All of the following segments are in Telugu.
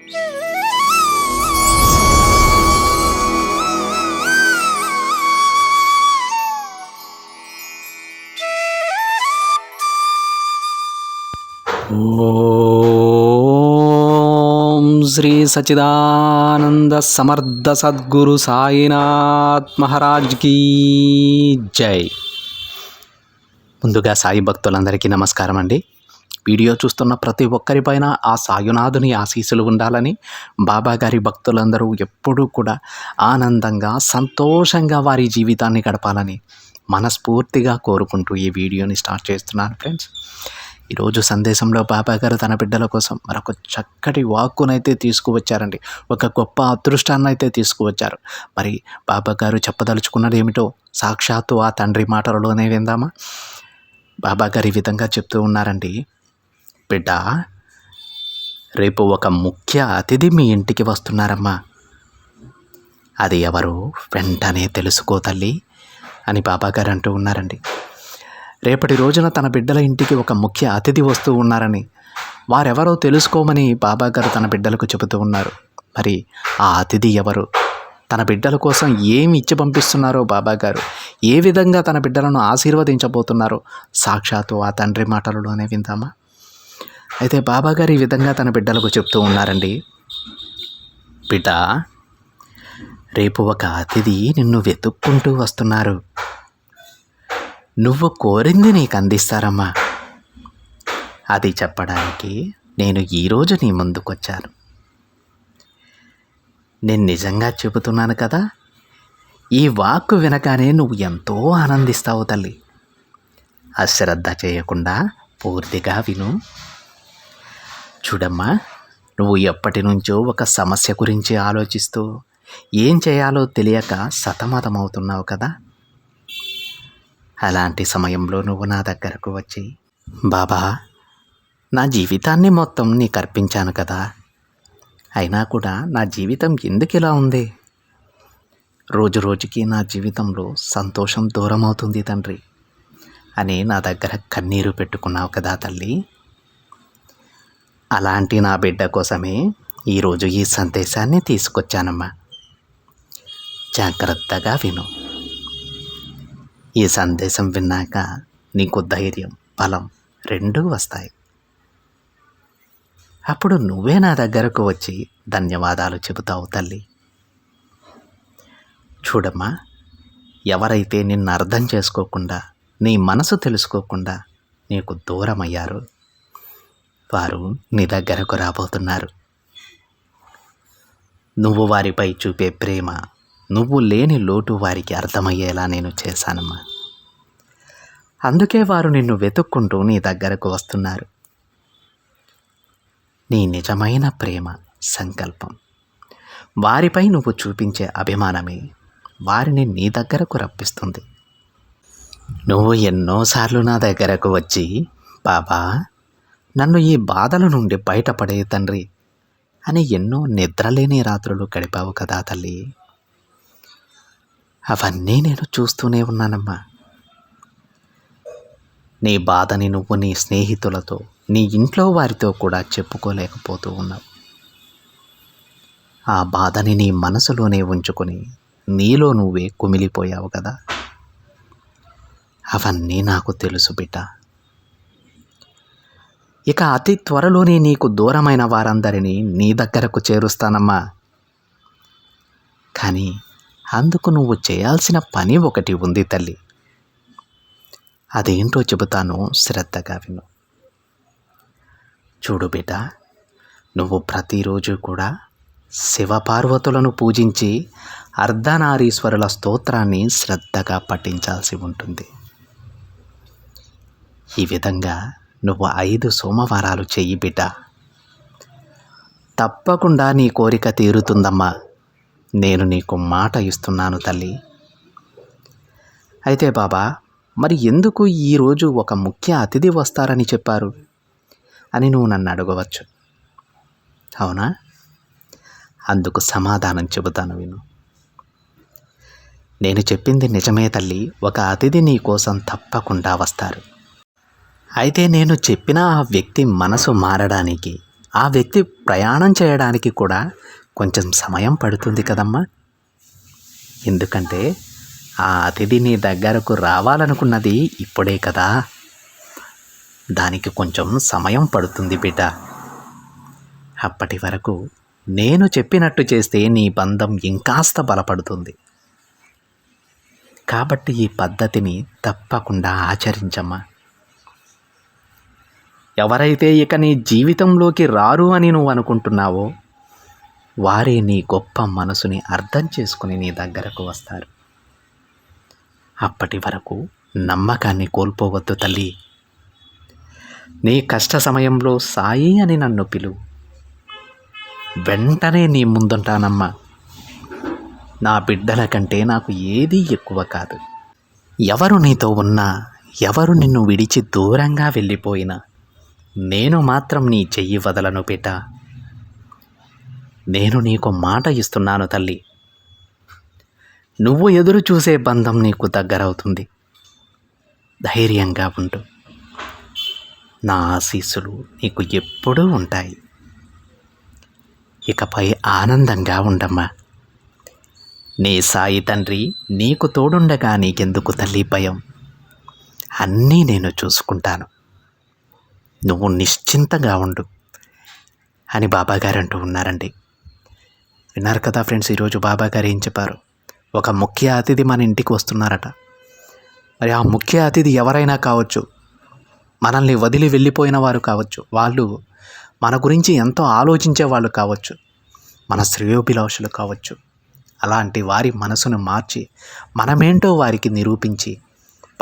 ఓం శ్రీ సచ్చిదానంద సమర్థ సద్గురు సాయినాథ్ మహారాజ్ కీ జై. ముందుగా సాయి భక్తులందరికీ నమస్కారం అండి. వీడియో చూస్తున్న ప్రతి ఒక్కరిపైన ఆ సాయునాథుని ఆశీస్సులు ఉండాలని, బాబాగారి భక్తులందరూ ఎప్పుడూ కూడా ఆనందంగా సంతోషంగా వారి జీవితాన్ని గడపాలని మనస్ఫూర్తిగా కోరుకుంటూ ఈ వీడియోని స్టార్ట్ చేస్తున్నాను ఫ్రెండ్స్. ఈరోజు సందేశంలో బాబాగారు తన బిడ్డల కోసం మరొక చక్కటి వాక్కునైతే తీసుకువచ్చారండి. ఒక గొప్ప అదృష్టాన్ని అయితే తీసుకువచ్చారు. మరి బాబాగారు చెప్పదలుచుకున్నది ఏమిటో సాక్షాత్తు ఆ తండ్రి మాటలలోనే విందామా? బాబాగారు ఈ విధంగా చెప్తూ ఉన్నారండి. బిడ్డ, రేపు ఒక ముఖ్య అతిథి మీ ఇంటికి వస్తున్నారమ్మా. అది ఎవరు వెంటనే తెలుసుకో తల్లి అని బాబాగారు అంటూ ఉన్నారండి. రేపటి రోజున తన బిడ్డల ఇంటికి ఒక ముఖ్య అతిథి వస్తూ ఉన్నారని, వారెవరో తెలుసుకోమని బాబాగారు తన బిడ్డలకు చెబుతూ ఉన్నారు. మరి ఆ అతిథి ఎవరు, తన బిడ్డల కోసం ఏమి ఇచ్చి పంపిస్తున్నారో బాబాగారు, ఏ విధంగా తన బిడ్డలను ఆశీర్వదించబోతున్నారో సాక్షాత్తు ఆ తండ్రి మాటలలోనే విందామా? అయితే బాబాగారు ఈ విధంగా తన బిడ్డలకు చెప్తూ ఉన్నారండి. బిడ్డ, రేపు ఒక అతిథి నిన్ను వెతుక్కుంటూ వస్తున్నారు. నువ్వు కోరింది నీకు అందిస్తారమ్మా. అది చెప్పడానికి నేను ఈరోజు నీ ముందుకొచ్చాను. నేను నిజంగా చెబుతున్నాను కదా, ఈ వాక్కు వినగానే నువ్వు ఎంతో ఆనందిస్తావు తల్లి. అశ్రద్ధ చేయకుండా పూర్తిగా విను. చూడమ్మా, నువ్వు ఎప్పటి నుంచో ఒక సమస్య గురించి ఆలోచిస్తూ ఏం చేయాలో తెలియక సతమతమవుతున్నావు కదా. అలాంటి సమయంలో నువ్వు నా దగ్గరకు వచ్చి, బాబా, నా జీవితాన్ని మొత్తం నీకు అర్పించాను కదా, అయినా కూడా నా జీవితం ఎందుకు ఇలా ఉంది? రోజు రోజుకి నా జీవితంలో సంతోషం దూరం అవుతుంది తండ్రి అని నా దగ్గర కన్నీరు పెట్టుకున్నావు కదా తల్లి. అలాంటి నా బిడ్డ కోసమే ఈరోజు ఈ సందేశాన్ని తీసుకొచ్చానమ్మా. జాగ్రత్తగా విను. ఈ సందేశం విన్నాక నీకు ధైర్యం, బలం రెండూ వస్తాయి. అప్పుడు నువ్వే నా దగ్గరకు వచ్చి ధన్యవాదాలు చెబుతావు తల్లి. చూడమ్మా, ఎవరైతే నిన్ను అర్థం చేసుకోకుండా, నీ మనసు తెలుసుకోకుండా నీకు దూరమయ్యారో వారు నీ దగ్గరకు రాబోతున్నారు. నువ్వు వారిపై చూపే ప్రేమ, నువ్వు లేని లోటు వారికి అర్థమయ్యేలా నేను చేశానమ్మా. అందుకే వారు నిన్ను వెతుక్కుంటూ నీ దగ్గరకు వస్తున్నారు. నీ నిజమైన ప్రేమ, సంకల్పం, వారిపై నువ్వు చూపించే అభిమానమే వారిని నీ దగ్గరకు రప్పిస్తుంది. నువ్వు ఎన్నోసార్లు నా దగ్గరకు వచ్చి, బాబా, నన్ను ఈ బాధల నుండి బయటపడే తండ్రి అని ఎన్నో నిద్రలేని రాత్రులు గడిపావు కదా తల్లి. అవన్నీ నేను చూస్తూనే ఉన్నానమ్మా. నీ బాధని నువ్వు నీ స్నేహితులతో, నీ ఇంట్లో వారితో కూడా చెప్పుకోలేకపోతూ ఉన్నావు. ఆ బాధని నీ మనసులోనే ఉంచుకొని నీలో నువ్వే కుమిలిపోయావు కదా. అవన్నీ నాకు తెలుసు బిడ్డ. ఇక అతి త్వరలోనే నీకు దూరమైన వారందరినీ నీ దగ్గరకు చేరుస్తానమ్మా. కానీ అందుకు నువ్వు చేయాల్సిన పని ఒకటి ఉంది తల్లి. అదేంటో చెబుతాను, శ్రద్ధగా విను. చూడు బిడ్డ, నువ్వు ప్రతిరోజు కూడా శివపార్వతులను పూజించి అర్ధనారీశ్వరుల స్తోత్రాన్ని శ్రద్ధగా పఠించాల్సి ఉంటుంది. ఈ విధంగా నువ్వు 5 సోమవారాలు చెయ్యి బిడ్డ. తప్పకుండా నీ కోరిక తీరుతుందమ్మా. నేను నీకు మాట ఇస్తున్నాను తల్లి. అయితే బాబా, మరి ఎందుకు ఈరోజు ఒక ముఖ్య అతిథి వస్తారని చెప్పారు అని నువ్వు నన్ను అడగవచ్చు, అవునా? అందుకు సమాధానం చెబుతాను విను. నేను చెప్పింది నిజమే తల్లి. ఒక అతిథి నీ కోసం తప్పకుండా వస్తారు. అయితే నేను చెప్పిన ఆ వ్యక్తి మనసు మారడానికి, ఆ వ్యక్తి ప్రయాణం చేయడానికి కూడా కొంచెం సమయం పడుతుంది కదమ్మా. ఎందుకంటే ఆ అతిథి నీ దగ్గరకు రావాలనుకున్నది ఇప్పుడే కదా. దానికి కొంచెం సమయం పడుతుంది బిడ్డ. అప్పటి వరకు నేను చెప్పినట్టు చేస్తే నీ బంధం ఇంకాస్త బలపడుతుంది. కాబట్టి ఈ పద్ధతిని తప్పకుండా ఆచరించమ్మా. ఎవరైతే ఇక నీ జీవితంలోకి రారు అని నువ్వు అనుకుంటున్నావో వారే నీ గొప్ప మనసుని అర్థం చేసుకుని నీ దగ్గరకు వస్తారు. అప్పటి వరకు నమ్మకాన్ని కోల్పోవద్దు తల్లి. నీ కష్ట సమయంలో సాయి అని నన్ను పిలువు. వెంటనే నీ ముందుంటానమ్మా. నా బిడ్డల కంటే నాకు ఏదీ ఎక్కువ కాదు. ఎవరు నీతో ఉన్నా, ఎవరు నిన్ను విడిచి దూరంగా వెళ్ళిపోయినా నేను మాత్రం నీ చెయ్యి వదలను బిడ్డ. నేను నీకు మాట ఇస్తున్నాను తల్లి. నువ్వు ఎదురు చూసే బంధం నీకు దగ్గరవుతుంది. ధైర్యంగా ఉండు. నా ఆశీస్సులు నీకు ఎప్పుడూ ఉంటాయి. ఇకపై ఆనందంగా ఉండమ్మా. నీ సాయి తండ్రి నీకు తోడుండగా నీకెందుకు తల్లి భయం? అన్నీ నేను చూసుకుంటాను. నువ్వు నిశ్చింతగా ఉండు అని బాబాగారు అంటూ ఉన్నారండి. విన్నారు కదా ఫ్రెండ్స్, ఈరోజు బాబాగారు ఏం చెప్పారు? ఒక ముఖ్య అతిథి మన ఇంటికి వస్తున్నారట. మరి ఆ ముఖ్య అతిథి ఎవరైనా కావచ్చు, మనల్ని వదిలి వెళ్ళిపోయిన వారు కావచ్చు, వాళ్ళు మన గురించి ఎంతో ఆలోచించే వాళ్ళు కావచ్చు, మన శ్రేయోభిలాషులు కావచ్చు. అలాంటి వారి మనసును మార్చి మనమేంటో వారికి నిరూపించి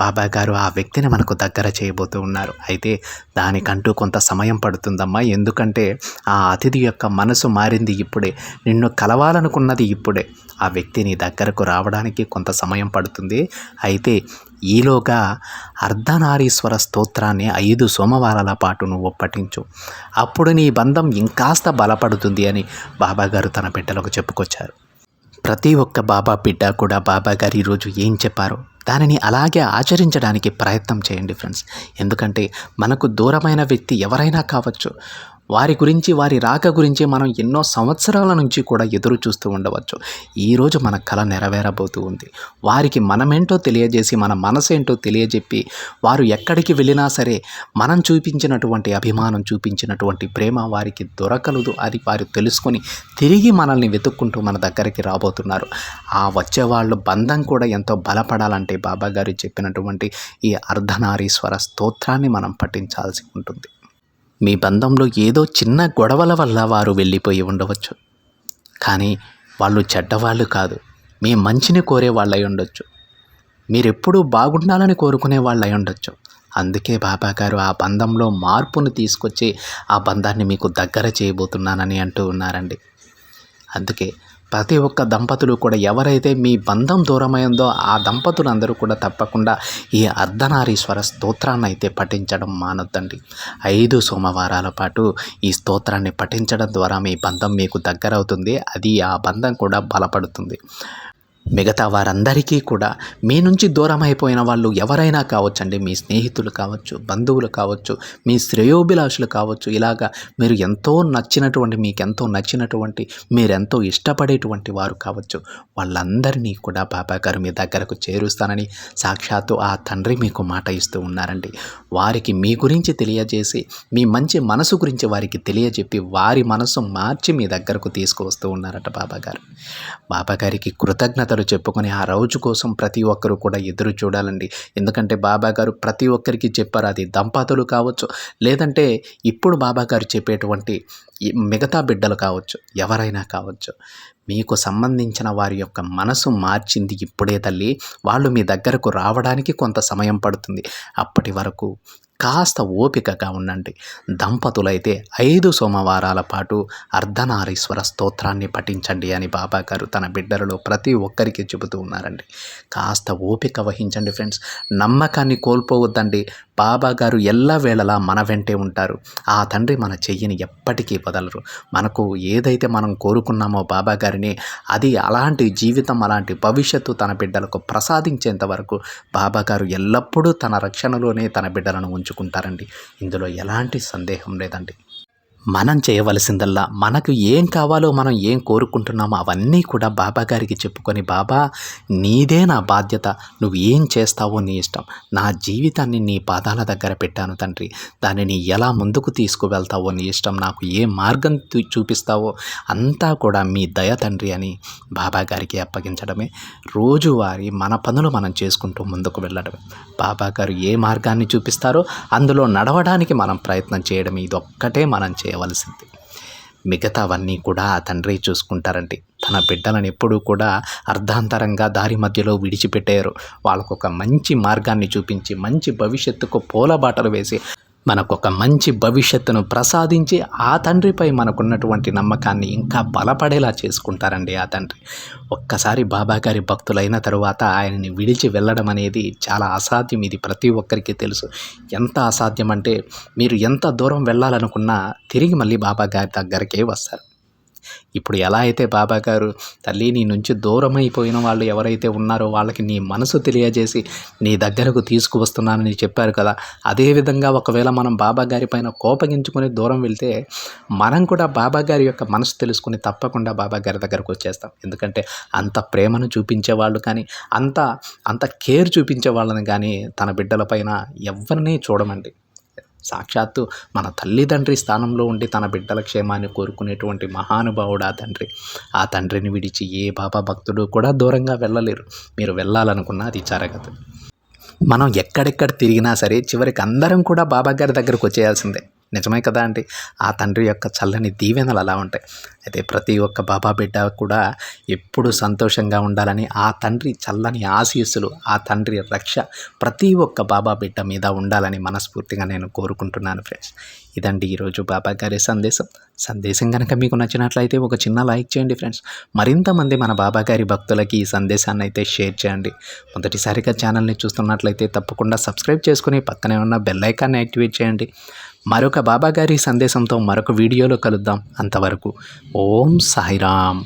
బాబాగారు ఆ వ్యక్తిని మనకు దగ్గర చేయబోతూ ఉన్నారు. అయితే దానికంటూ కొంత సమయం పడుతుందమ్మా. ఎందుకంటే ఆ అతిథి యొక్క మనసు మారింది ఇప్పుడే. నిన్ను కలవాలనుకున్నది ఇప్పుడే. ఆ వ్యక్తి నీ దగ్గరకు రావడానికి కొంత సమయం పడుతుంది. అయితే ఈలోగా అర్ధనారీశ్వర స్తోత్రాన్ని 5 సోమవారాల పాటు నువ్వు పఠించు. అప్పుడు నీ బంధం ఇంకాస్త బలపడుతుంది అని బాబాగారు తన బిడ్డలకు చెప్పుకొచ్చారు. ప్రతి ఒక్క బాబా బిడ్డ కూడా బాబాగారు ఈరోజు ఏం చెప్పారో దానిని అలాగే ఆచరించడానికి ప్రయత్నం చేయండి ఫ్రెండ్స్. ఎందుకంటే మనకు దూరమైన వ్యక్తి ఎవరైనా కావచ్చు, వారి గురించి, వారి రాక గురించి మనం ఎన్నో సంవత్సరాల నుంచి కూడా ఎదురు చూస్తూ ఉండవచ్చు. ఈరోజు మన కల నెరవేరబోతూ ఉంది. వారికి మనమేంటో తెలియజేసి, మన మనసేంటో తెలియజెప్పి, వారు ఎక్కడికి వెళ్ళినా సరే మనం చూపించినటువంటి అభిమానం, చూపించినటువంటి ప్రేమ వారికి దొరకలదు అని వారు తెలుసుకొని తిరిగి మనల్ని వెతుక్కుంటూ మన దగ్గరికి రాబోతున్నారు. ఆ వచ్చేవాళ్ళు బంధం కూడా ఎంతో బలపడాలంటే బాబాగారు చెప్పినటువంటి ఈ అర్ధనారీశ్వర స్తోత్రాన్ని మనం పఠించాల్సి ఉంటుంది. మీ బంధంలో ఏదో చిన్న గొడవల వల్ల వారు వెళ్ళిపోయి ఉండవచ్చు, కానీ వాళ్ళు చెడ్డవాళ్ళు కాదు. మీ మంచిని కోరే వాళ్ళై ఉండొచ్చు. మీరెప్పుడూ బాగుండాలని కోరుకునే వాళ్ళై ఉండొచ్చు. అందుకే బాబాగారు ఆ బంధంలో మార్పును తీసుకొచ్చి ఆ బంధాన్ని మీకు దగ్గర చేయబోతున్నానని అంటూ ఉన్నారండి. అందుకే ప్రతి ఒక్క దంపతులు కూడా, ఎవరైతే మీ బంధం దూరమైందో ఆ దంపతులందరూ కూడా తప్పకుండా ఈ అర్ధనారీశ్వర స్తోత్రాన్ని అయితే పఠించడం మానొద్దండి. 5 సోమవారాల పాటు ఈ స్తోత్రాన్ని పఠించడం ద్వారా మీ బంధం మీకు దగ్గరవుతుంది. అది ఆ బంధం కూడా బలపడుతుంది. మిగతా వారందరికీ కూడా మీ నుంచి దూరం అయిపోయిన వాళ్ళు ఎవరైనా కావచ్చండి. మీ స్నేహితులు కావచ్చు, బంధువులు కావచ్చు, మీ శ్రేయోభిలాషులు కావచ్చు. ఇలాగా మీరు ఎంతో నచ్చినటువంటి, మీకెంతో నచ్చినటువంటి, మీరెంతో ఇష్టపడేటువంటి వారు కావచ్చు. వాళ్ళందరినీ కూడా బాబాగారు మీ దగ్గరకు చేరుస్తానని సాక్షాత్తు ఆ తండ్రి మీకు మాట ఇస్తూ ఉన్నారండి. వారికి మీ గురించి తెలియజేసి, మీ మంచి మనసు గురించి వారికి తెలియజెప్పి, వారి మనసు మార్చి మీ దగ్గరకు తీసుకువస్తూ ఉన్నారట బాబాగారు. బాబాగారికి కృతజ్ఞతలు చెప్పుకొని ఆ రోజు కోసం ప్రతి ఒక్కరూ కూడా ఎదురు చూడాలండి. ఎందుకంటే బాబాగారు ప్రతి ఒక్కరికి చెప్పారు. అది దంపతులు కావచ్చు, లేదంటే ఇప్పుడు బాబాగారు చెప్పేటువంటి మిగతా బిడ్డలు కావచ్చు, ఎవరైనా కావచ్చు. మీకు సంబంధించిన వారి యొక్క మనసు మార్చింది ఇప్పుడే తల్లి. వాళ్ళు మీ దగ్గరకు రావడానికి కొంత సమయం పడుతుంది. అప్పటి వరకు కాస్త ఓపికగా ఉండండి. దంపతులైతే 5 సోమవారాల పాటు అర్ధనారీశ్వర స్తోత్రాన్ని పఠించండి అని బాబాగారు తన బిడ్డలలో ప్రతి ఒక్కరికి చెబుతూ ఉన్నారండి. కాస్త ఓపిక వహించండి ఫ్రెండ్స్. నమ్మకాన్ని కోల్పోవద్దండి. బాబాగారు ఎల్లవేళలా మన వెంటే ఉంటారు. ఆ తండ్రి మన చెయ్యిని ఎప్పటికీ వదలరు. మనకు ఏదైతే మనం కోరుకున్నామో బాబాగారిని, అది అలాంటి జీవితం, అలాంటి భవిష్యత్తు తన బిడ్డలకు ప్రసాదించేంత వరకు బాబాగారు ఎల్లప్పుడూ తన రక్షణలోనే తన బిడ్డలను ఉంచుకుంటారండి. ఇందులో ఎలాంటి సందేహం లేదండి. మనం చేయవలసిందల్లా మనకు ఏం కావాలో మనం ఏం కోరుకుంటున్నామో అవన్నీ కూడా బాబా గారికి చెప్పుకొని, బాబా నీదే నా బాధ్యత, నువ్వు ఏం చేస్తావో నీ ఇష్టం, నా జీవితాన్ని నీ పాదాల దగ్గర పెట్టాను తండ్రి, దానిని ఎలా ముందుకు తీసుకువెళ్తావో నీ ఇష్టం, నాకు ఏ మార్గం చూపిస్తావో అంతా కూడా మీ దయ తండ్రి అని బాబా గారికి అప్పగించడమే. రోజువారీ మన పనులు మనం చేసుకుంటూ ముందుకు వెళ్ళడమే. బాబా గారు ఏ మార్గాన్ని చూపిస్తారో అందులో నడవడానికి మనం ప్రయత్నం చేయడం, ఇదొక్కటే మనం చేయవలసింది. మిగతావన్నీ కూడా ఆ తండ్రి చూసుకుంటారండి. తన బిడ్డలను ఎప్పుడూ కూడా అర్ధాంతరంగా దారి మధ్యలో విడిచిపెట్టారు. వాళ్ళకొక మంచి మార్గాన్ని చూపించి, మంచి భవిష్యత్తుకు పూలబాటలు వేసి, మనకొక మంచి భవిష్యత్తును ప్రసాదించి, ఆ తండ్రిపై మనకున్నటువంటి నమ్మకాన్ని ఇంకా బలపడేలా చేసుకుంటారండి ఆ తండ్రి. ఒక్కసారి బాబా గారి భక్తులైన తరువాత ఆయనని విడిచి వెళ్ళడం అనేది చాలా అసాధ్యం. ఇది ప్రతి ఒక్కరికి తెలుసు. ఎంత అసాధ్యం అంటే, మీరు ఎంత దూరం వెళ్ళాలనుకున్నా తిరిగి మళ్ళీ బాబా గారి దగ్గరికే వస్తారు. ఇప్పుడు ఎలా అయితే బాబా గారు తల్లి నీ నుంచి దూరమైపోయిన వాళ్ళు ఎవరైతే ఉన్నారో వాళ్ళకి నీ మనసు తెలియజేసి నీ దగ్గరకు తీసుకువస్తున్నానని చెప్పారు కదా, అదేవిధంగా ఒకవేళ మనం బాబా గారి పైన కోపగించుకొని దూరం వెళ్తే మనం కూడా బాబా గారి యొక్క మనసు తెలుసుకుని తప్పకుండా బాబా గారి దగ్గరకు వచ్చేస్తాం. ఎందుకంటే అంత ప్రేమను చూపించేవాళ్ళు కానీ, అంత కేర్ చూపించే వాళ్ళని కానీ తన బిడ్డలపైన ఎవరిని చూడమండి. సాక్షాత్తు మన తల్లిదండ్రి స్థానంలో ఉండి తన బిడ్డల క్షేమాన్ని కోరుకునేటువంటి మహానుభావుడు ఆ తండ్రి. ఆ తండ్రిని విడిచి ఏ బాబా భక్తుడు కూడా దూరంగా వెళ్ళలేరు. మీరు వెళ్ళాలనుకున్నా అది జరగదు. మనం ఎక్కడెక్కడ తిరిగినా సరే చివరికి అందరం కూడా బాబా గారి దగ్గరకు వచ్చేయాల్సిందే. నిజమే కదా అండి. ఆ తండ్రి యొక్క చల్లని దీవెనలు అలా ఉంటాయి. అయితే ప్రతి ఒక్క బాబా బిడ్డ కూడా ఎప్పుడు సంతోషంగా ఉండాలని, ఆ తండ్రి చల్లని ఆశీస్సులు, ఆ తండ్రి రక్ష ప్రతి ఒక్క బాబా బిడ్డ మీద ఉండాలని మనస్ఫూర్తిగా నేను కోరుకుంటున్నాను ఫ్రెండ్స్. ఇదండి ఈరోజు బాబా గారి సందేశం కనుక మీకు నచ్చినట్లయితే ఒక చిన్న లైక్ చేయండి ఫ్రెండ్స్. మరింతమంది మన బాబా గారి భక్తులకి ఈ సందేశాన్ని అయితే షేర్ చేయండి. మొదటిసారిగా ఛానల్ని చూస్తున్నట్లయితే తప్పకుండా సబ్స్క్రైబ్ చేసుకుని పక్కనే ఉన్న బెల్ ఐకాన్ని యాక్టివేట్ చేయండి. మరొక బాబా గారి సందేశంతో మరొక వీడియోలో కలుద్దాం. అంతవరకు ఓం సాయిరామ్.